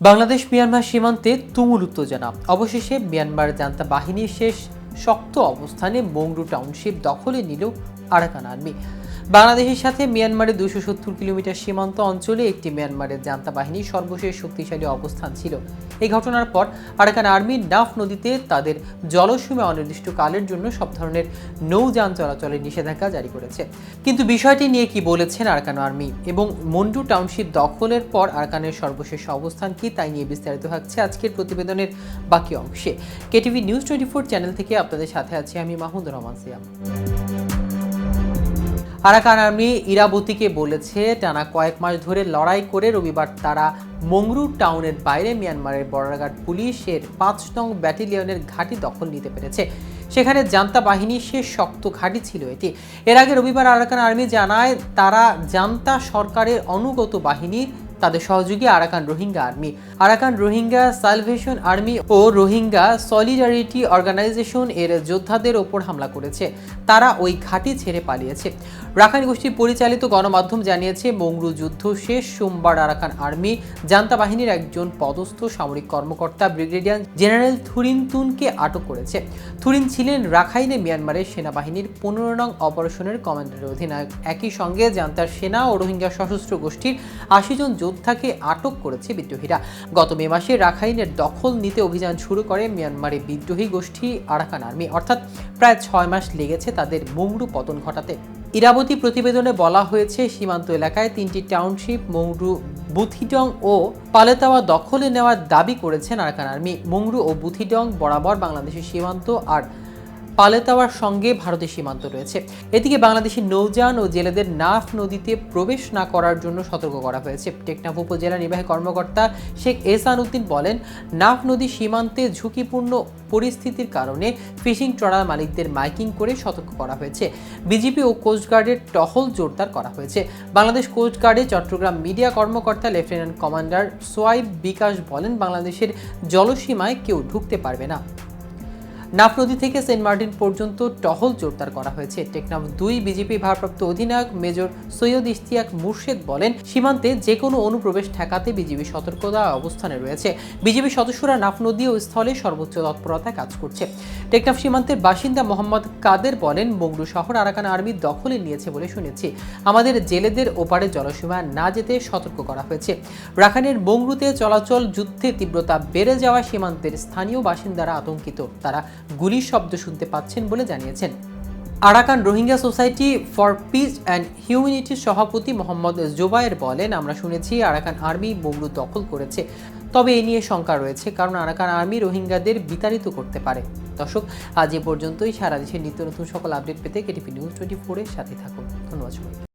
Bangladesh Myanmar সীমান্তে তুমুল উত্তেজনা। অবশেষে মিয়ানমার জান্তা বাহিনীর শেষ শক্ত অবস্থানে মংডু টাউনশিপ দখলে নিল আরাকান আর্মি। বাংলাদেশের সাথে মিয়ানমারের 270 কিলোমিটার সীমান্ত অঞ্চলে একটি মিয়ানমারের জান্তা বাহিনীর সর্বশেষ শক্তিশালী অবস্থান ছিল। এই ঘটনার পর আরাকান আর্মি নাফ নদীতে তাদের জলসীমা অনির্দিষ্টকালের জন্য সব ধরনের নৌযান চলাচলের নিষেধাজ্ঞা জারি করেছে। কিন্তু বিষয়টি নিয়ে কি বলেছেন আরাকান আর্মি এবং মন্ডু টাউনশিপ দখলের পর আরাকানের সর্বশেষ অবস্থান কি, তাই নিয়ে বিস্তারিত থাকছে আজকের প্রতিবেদনের বাকি অংশে। কেটিভি নিউজ 24 চ্যানেল থেকে আপনাদের সাথে আছি আমি মাহমুদুর রহমান সিয়াম। আরাকান আর্মি ইরাবতীকে বলেছে, টানা কয়েক মাস ধরে লড়াই করে রবিবার তারা মংরু টাউনের বাইরে মিয়ানমারের বর্ডার গার্ড পুলিশের 5 নং ব্যাটালিয়নের ঘাঁটি দখল নিতে পেরেছে। সেখানে জান্তা বাহিনীর শেষ শক্ত ঘাঁটি ছিল এটি। এর আগে রবিবার আরাকান আর্মি জানায় তারা জান্তা সরকারের অনুগত বাহিনী, তাদের সহযোগী Arakan Rohingya army, Arakan Rohingya salvation army ও রোহিঙ্গা সলিডারিটি অর্গানাইজেশন এর যোদ্ধাদের ওপর হামলা করেছে। তারা ওই ঘাঁটি ছেড়ে পালিয়েছে। রাখাইন গোষ্ঠী পরিচালিত গণমাধ্যম জানিয়েছে, মংরু যুদ্ধ শেষ সোমবার আরাকান আর্মি জান্তা বাহিনীর একজন পদস্থ সামরিক কর্মকর্তা ব্রিগেডিয়ার জেনারেল থুরিন তুনকে আটক করেছে। থুরিন ছিলেন রাখাইনে মিয়ানমারের সেনাবাহিনীর 15 নং অপারেশনের কমান্ডারের অধিনায়ক। একই সঙ্গে জান্তার সেনা ও রোহিঙ্গা সশস্ত্র গোষ্ঠীর 80 জন যোদ্ধাকে আটক করেছে বিদ্রোহীরা। গত মে মাসে রাখাইনের দখল নিতে অভিযান শুরু করে মিয়ানমারের বিদ্রোহী গোষ্ঠী আরাকান আর্মি, অর্থাৎ প্রায় 6 মাস লেগেছে তাদের মংরু পতন ঘটাতে। ইরাবতী প্রতিবেদনে বলা হয়েছে, সীমান্ত এলাকায় 3টি টাউনশিপ মংরু, বুথিডং ও পালেতাওয়া দখলে নেওয়ার দাবি করেছেন আরাকান আর্মি। মংরু ও বুথিডং বরাবর বাংলাদেশের সীমান্ত আর পালেতাওয়ার সঙ্গে ভারতের সীমান্ত রয়েছে। এদিকে বাংলাদেশের নৌযান ও জেলেদের নাফ নদীতে প্রবেশ না করার জন্য সতর্ক করা হয়েছে। টেকনাফ উপজেলা নির্বাহী কর্মকর্তা শেখ এহসান উদ্দিন বলেন, নাফ নদী সীমান্তে ঝুঁকিপূর্ণ পরিস্থিতির কারণে ফিশিং ট্রলার মালিকদের মাইকিং করে সতর্ক করা হয়েছে। বিজিবি ও কোস্টগার্ডের টহল জোরদার করা হয়েছে। বাংলাদেশ কোস্টগার্ডের চট্টগ্রাম মিডিয়া কর্মকর্তা লেফটেন্যান্ট কমান্ডার সোয়াইব বিকাশ বলেন, বাংলাদেশের জলসীমায় কেউ ঢুকতে পারবে না। নাফ নদী থেকে সেন্ট মার্টিন পর্যন্ত টহল জোরদার করা হয়েছে। টেকনাফ 2 বিজেপি ভারপ্রাপ্ত অধিনায়ক মেজর সৈয়দ ইশতিয়াক মুর্শেদ বলেন, সীমান্তে যে কোনো অনুপ্রবেশ ঠেকাতে বিজিবি সতর্কতা অবস্থানে রয়েছে। বিজেপি সদস্যরা নাফ নদী ও স্থলে সর্বোচ্চ তৎপরতায় কাজ করছে। টেকনাফ সীমান্তের বাসিন্দা মোহাম্মদ কাদের বলেন, মংরু শহর আরাকান আর্মি দখলে নিয়েছে বলে শুনেছি। আমাদের জেলেদের ওপারে জলসীমা না যেতে সতর্ক করা হয়েছে। রাখাইনের মংরুতে চলাচল যুদ্ধের তীব্রতা বেড়ে যাওয়া সীমান্তের স্থানীয় বাসিন্দারা আতঙ্কিত। তারা গুলির শব্দ শুনতে পাচ্ছেন বলে জানিয়েছেন। Arakan Rohingya society for peace and হিউম্যানিটির সভাপতি মোহাম্মদ জোবায়ের বলেন, আমরা শুনেছি আরাকান আর্মি মংরু দখল করেছে, তবে এ নিয়ে শঙ্কা রয়েছে, কারণ আরাকান আর্মি রোহিঙ্গাদের বিতাড়িত করতে পারে। দর্শক, আজ এ পর্যন্তই। সারা দেশের নিত্য নতুন সকল আপডেট পেতে কেটিভি নিউজ 24 এর সাথে থাকুন। ধন্যবাদ সবাইকে।